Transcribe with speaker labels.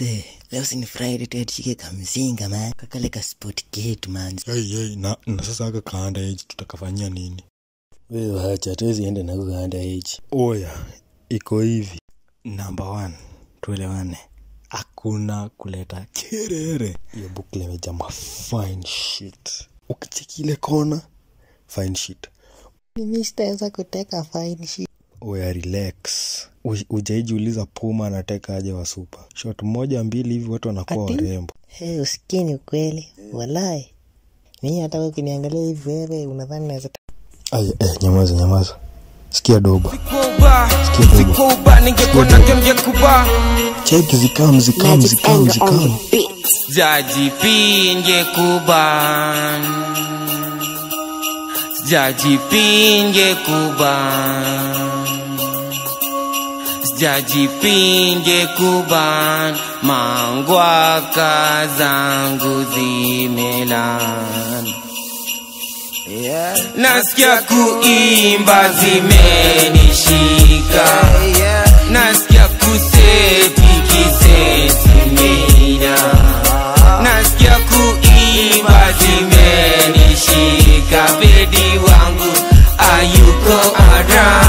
Speaker 1: mzee. Leo si ni Friday tuachike kamzinga man. Kakale ka sport gate man.
Speaker 2: Hey, na sasa aka kaanda age tutakafanyia nini?
Speaker 1: Wewe acha tuwezi ende na kaanda age.
Speaker 2: Oya, iko hivi.
Speaker 1: Number 1, tuelewane. Hakuna kuleta kerere.
Speaker 2: Hiyo book limejaa fine shit. Ukicheki ile kona, fine shit.
Speaker 1: Mimi sitaweza kuteka fine shit.
Speaker 2: Oya, relax. Ujaijiuliza Puma anateka aje wa super. Shot 1-2 hivi watu wanakuwa warembo.
Speaker 1: Hey, usikini ukweli. Walai. Mimi hata ukiniangalia hivi wewe unadhani naweza.
Speaker 2: Nyamaza. Sikia doba.
Speaker 3: Ningekuona ngekuba.
Speaker 2: Check zikam.
Speaker 3: Jaji pinge kuban. Jaji pinge kuban. Jaji pinge kuban. Mangwaka zangu zimelan. Nasikia kuimba zimenishika. Nasikia kuseti kisetimina. Nasikia kuimba zimenishika. Bedi wangu ayuko around.